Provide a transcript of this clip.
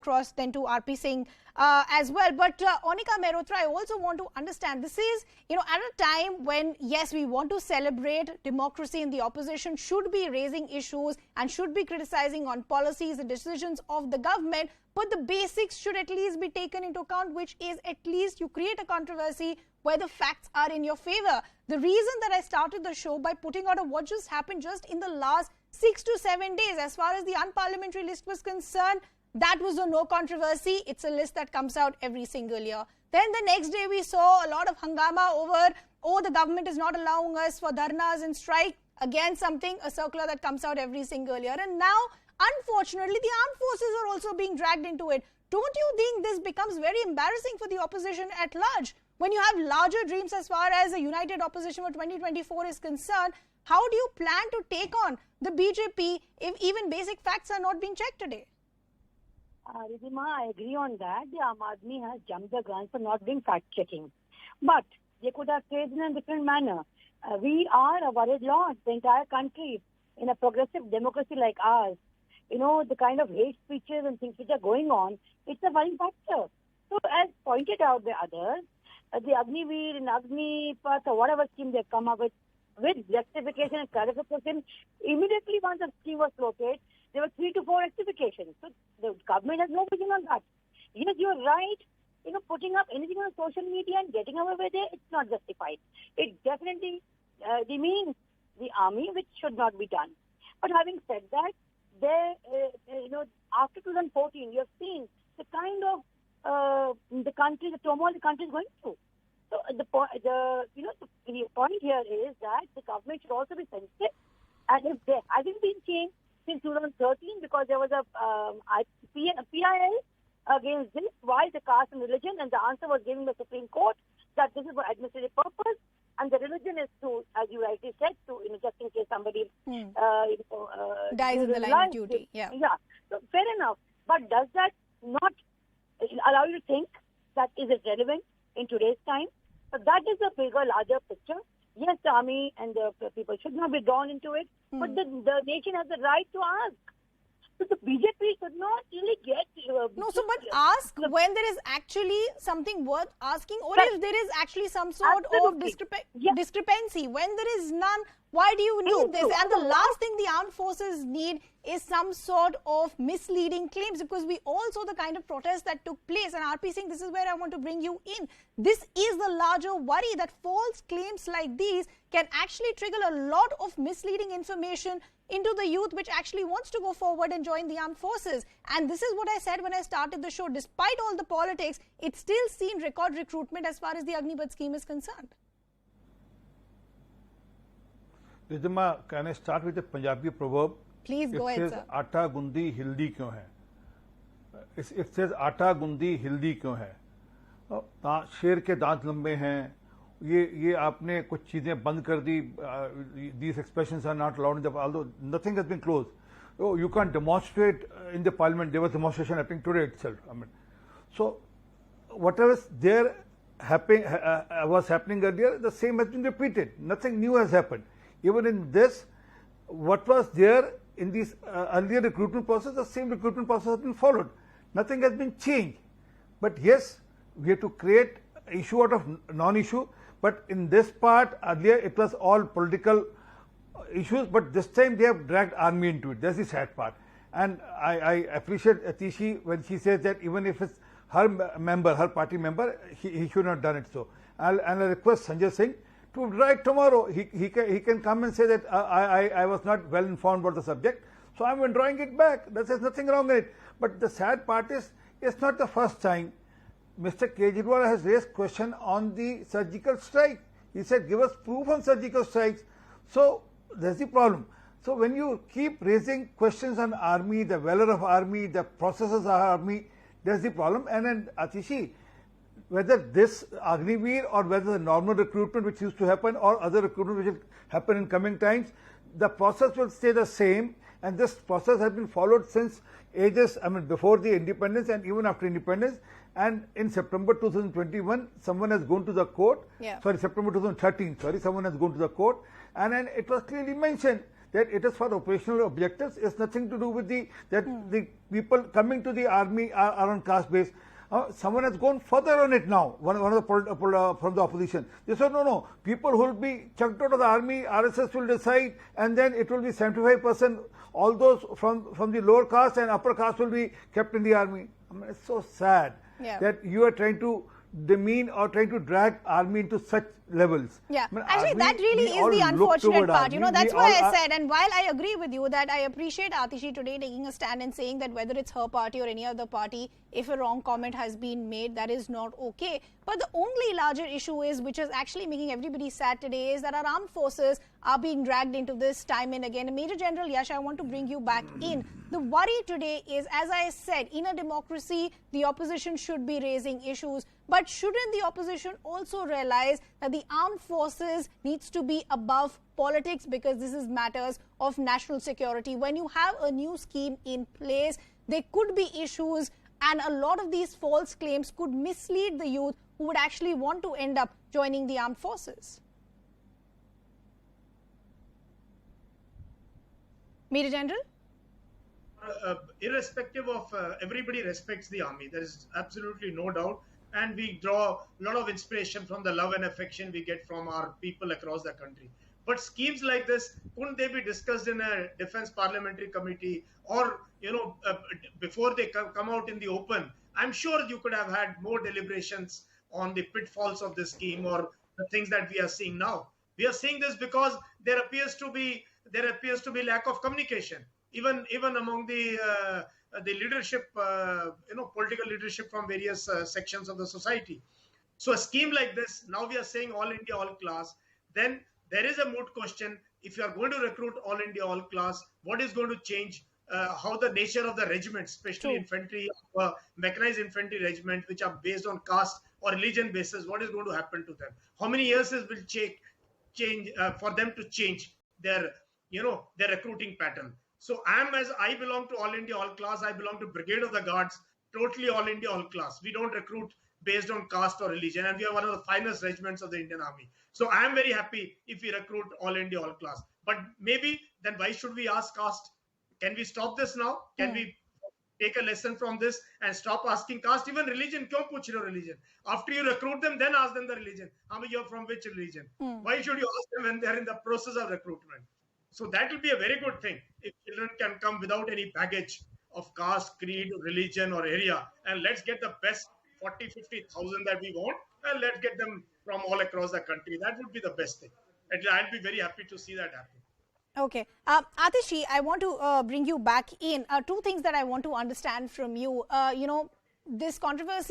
across then to RP Singh as well. But Onika Mehrotra, I also want to understand, this is, at a time when, yes, we want to celebrate democracy and the opposition should be raising issues and should be criticizing on policies and decisions of the government, but the basics should at least be taken into account, which is at least you create a controversy where the facts are in your favor. The reason that I started the show by putting out what just happened just in the last 6 to 7 days, as far as the unparliamentary list was concerned, that was a no controversy. It's a list that comes out every single year. Then the next day we saw a lot of hangama over, the government is not allowing us for dharnas and strike. Again, a circular that comes out every single year. And now, unfortunately, the armed forces are also being dragged into it. Don't you think this becomes very embarrassing for the opposition at large? When you have larger dreams as far as a united opposition for 2024 is concerned, how do you plan to take on the BJP if even basic facts are not being checked today? Ridhima, I agree on that. The Aam Aadmi has jumped the gun for not doing fact-checking. But they could have phrased in a different manner. We are a worried lot, the entire country, in a progressive democracy like ours. The kind of hate speeches and things which are going on, it's a worrying factor. So as pointed out by others, the Agniveers and Agnipath or whatever scheme they've come up with rectification and clarification, immediately once the scheme was floated, there were 3 to 4 rectifications. So the government has no vision on that. Yes, you're right. Putting up anything on social media and getting away with it, it's not justified. It definitely demeans the army, which should not be done. But having said that, after 2014, you have seen the kind of the turmoil the country is going through. So the point here is that the government should also be sensitive. And if there hasn't been change since 2013, because there was a PIL against this, why the caste and religion, and the answer was given by the Supreme Court that this is for administrative purpose, and the religion is to, as you rightly said, to just in case somebody dies in the line of duty. Yeah. So fair enough. But does that not allow you to think that is it relevant in today's time? But that is a bigger, larger picture. Yes, the army and the people should not be drawn into it, but the nation has the right to ask. So the BJP should not really get... but ask when there is actually something worth asking, or if there is actually some sort of discrepancy. When there is none, why do you need this? And the last thing the armed forces need is some sort of misleading claims, because we all saw the kind of protests that took place. And RP Singh, this is where I want to bring you in. This is the larger worry, that false claims like these can actually trigger a lot of misleading information into the youth, which actually wants to go forward and join the armed forces. And this is what I said when I started the show. Despite all the politics, it's still seen record recruitment as far as the Agnipath scheme is concerned. Ridhima, can I start with a Punjabi proverb? Please go ahead, sir. It says, "Aata gundi hildi kyun hai?" It says, "Aata gundi hildi kyun hai?" शेर के दांत लंबे हैं, ये आपने कुछ चीजें बंद कर दी. These expressions are not allowed, although nothing has been closed. Oh, you can't demonstrate in the parliament. There was demonstration happening today itself. So whatever there was happening earlier, the same has been repeated. Nothing new has happened. Even in this, what was there in this earlier recruitment process, the same recruitment process has been followed. Nothing has been changed. But yes, we have to create issue out of non-issue. But in this part, earlier it was all political issues, but this time they have dragged army into it. That's the sad part. And I appreciate Atishi when she says that even if it's her member, her party member, he should not have done it so. And I request Sanjay Singh to write tomorrow. He can come and say that I was not well informed about the subject, so I'm withdrawing it back. There's nothing wrong in it. But the sad part is, it's not the first time Mr. Kejriwal has raised question on the surgical strike. He said, give us proof on surgical strikes. So that's the problem. So when you keep raising questions on army, the valor of army, the processes of army, that's the problem. And then Atishi, whether this Agniveer or whether the normal recruitment which used to happen or other recruitment which will happen in coming times, the process will stay the same. And this process has been followed since ages, before the independence and even after independence. And in September 2021, someone has gone to the court. September 2013, someone has gone to the court. And then it was clearly mentioned that it is for operational objectives. It's nothing to do with the people coming to the army are on caste base. Someone has gone further on it now. One of the from the opposition, they said no, people who will be chucked out of the army, RSS will decide, and then it will be 75%. All those from the lower caste and upper caste will be kept in the army. I mean, it's so sad that you are trying to demean or trying to drag army into such levels. Yeah, I mean, actually that really is the unfortunate part. That's why I said, and while I agree with you that I appreciate Atishi today taking a stand and saying that whether it's her party or any other party, if a wrong comment has been made, that is not okay. But the only larger issue is, which is actually making everybody sad today, is that our armed forces are being dragged into this time and again. And Major General Yash, I want to bring you back in. The worry today is, as I said, in a democracy, the opposition should be raising issues. But shouldn't the opposition also realize that the armed forces needs to be above politics, because this is matters of national security? When you have a new scheme in place, there could be issues, and a lot of these false claims could mislead the youth who would actually want to end up joining the armed forces. Major General? Irrespective of everybody respects the army, there is absolutely no doubt, and we draw a lot of inspiration from the love and affection we get from our people across the country. But schemes like this, couldn't they be discussed in a defense parliamentary committee, or before they come out in the open? I'm sure you could have had more deliberations on the pitfalls of this scheme or the things that we are seeing now. We are seeing this because there appears to be lack of communication, even among the leadership, political leadership from various sections of the society. So a scheme like this, now we are saying all India, all class, then there is a moot question. If you are going to recruit all India, all class, what is going to change? How the nature of the regiments, especially infantry, mechanized infantry regiment, which are based on caste or religion basis, what is going to happen to them? How many years it will change for them to change their recruiting pattern? So I belong to all India, all class. I belong to Brigade of the Guards, totally all India, all class. We don't recruit based on caste or religion, and we are one of the finest regiments of the Indian Army. So I am very happy if we recruit all India, all class. But maybe then why should we ask caste? Can we stop this now? Can we take a lesson from this and stop asking caste? Even religion, kyun puch rahe ho religion? After you recruit them, then ask them the religion. You're from which religion? Why should you ask them when they're in the process of recruitment? So that will be a very good thing if children can come without any baggage of caste, creed, religion or area, and let's get the best 40,000-50,000 that we want, and let's get them from all across the country. That would be the best thing. And I'll be very happy to see that happen. Okay. Atishi, I want to bring you back in. Two things that I want to understand from you. This controversy